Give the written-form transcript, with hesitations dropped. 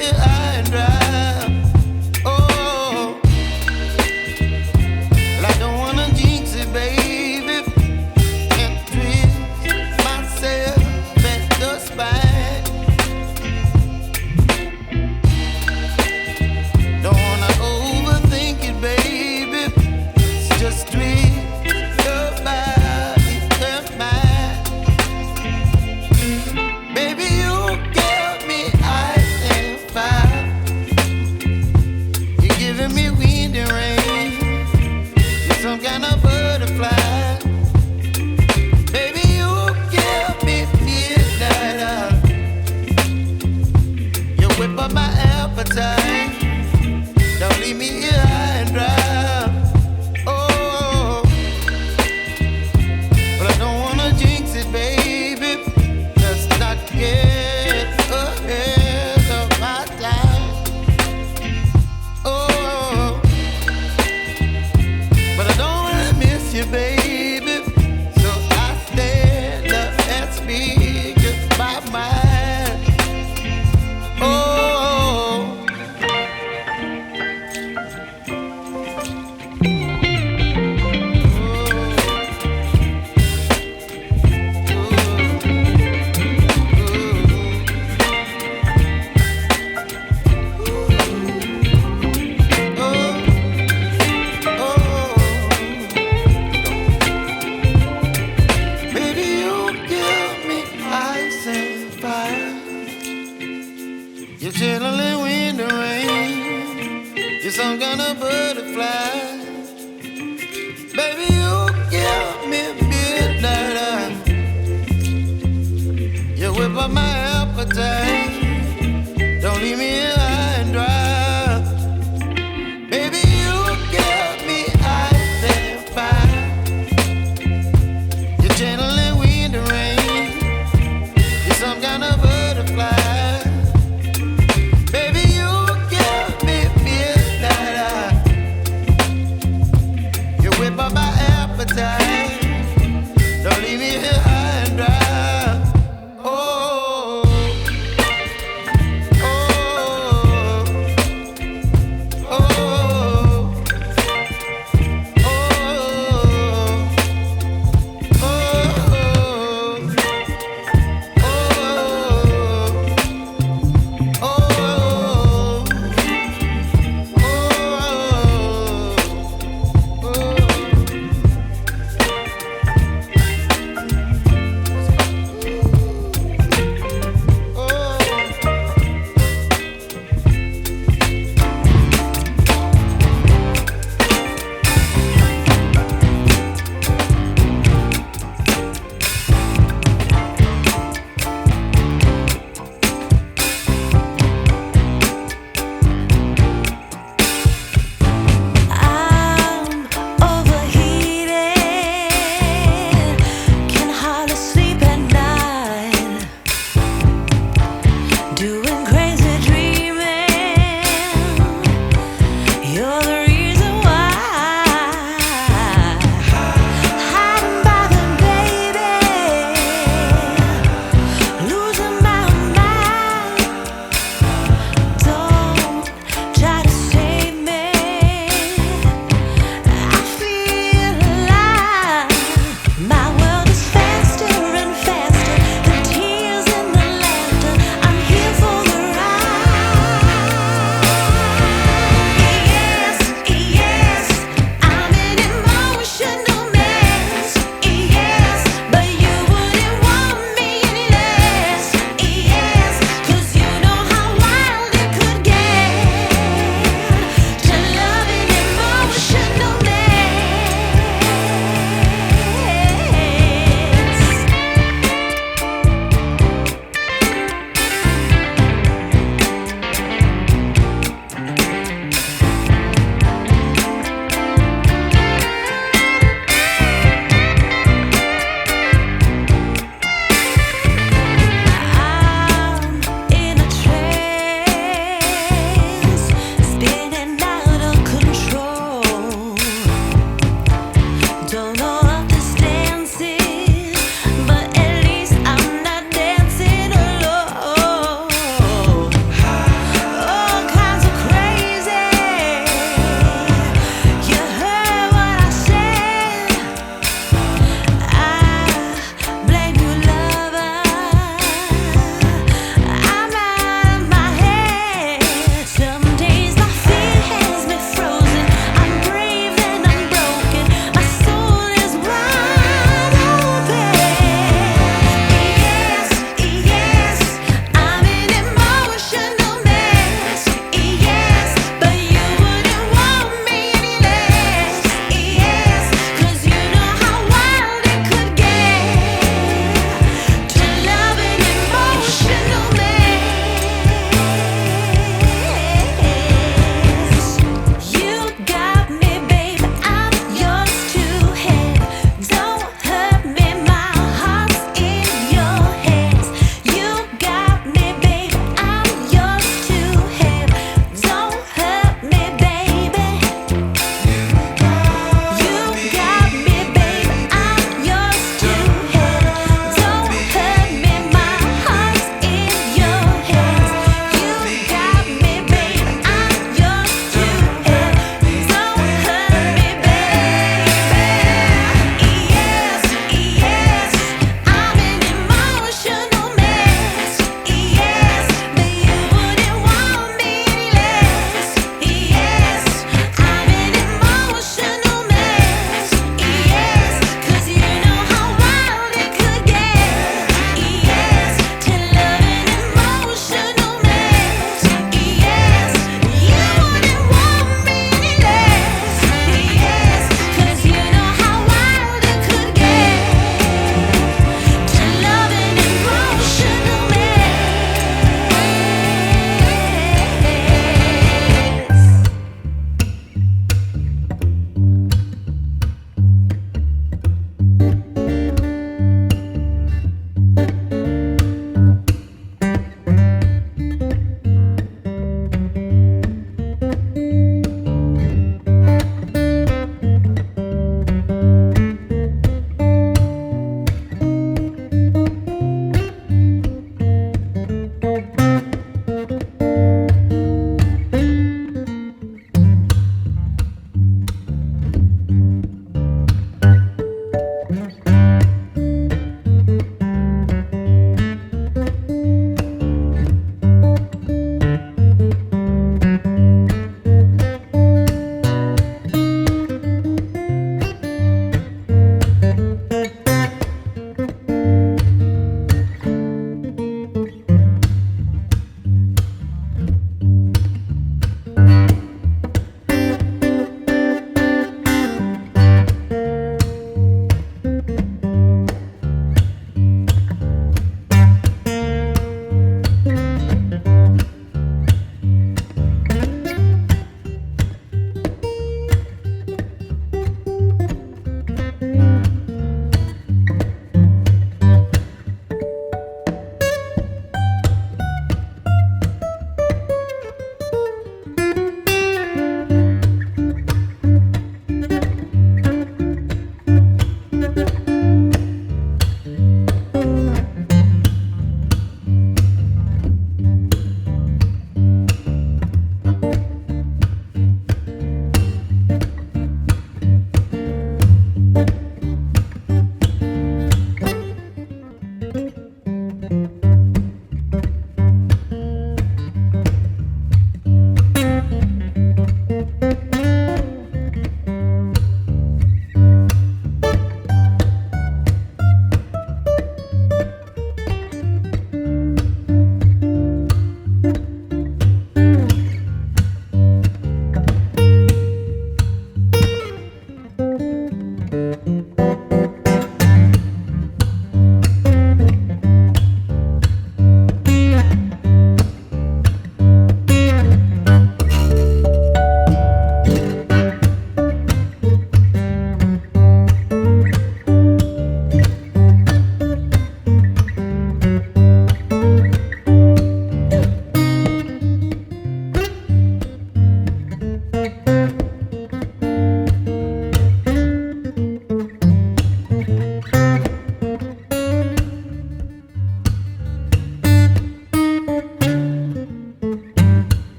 here high and dry. Oh, well, I don't wanna jinx it, baby, and twist myself at the spine. Don't wanna overthink it, baby. It's just twist your body and mine. Baby, you give me ice and fire. You're giving me wind and rain. You're some kind of butterfly. Baby, you give me midnight. You whip up my appetite. Don't leave me here high and dry. Oh, but I don't wanna jinx it, baby. Let's not get ahead of my time. Oh, but I don't wanna miss you, baby. So I stand up and speak just my mind. Oh. Baby, you give me ice and fire. You're chilling wind and rain. You're some kind of butterfly. Baby, you give me midnight. You whip up my appetite.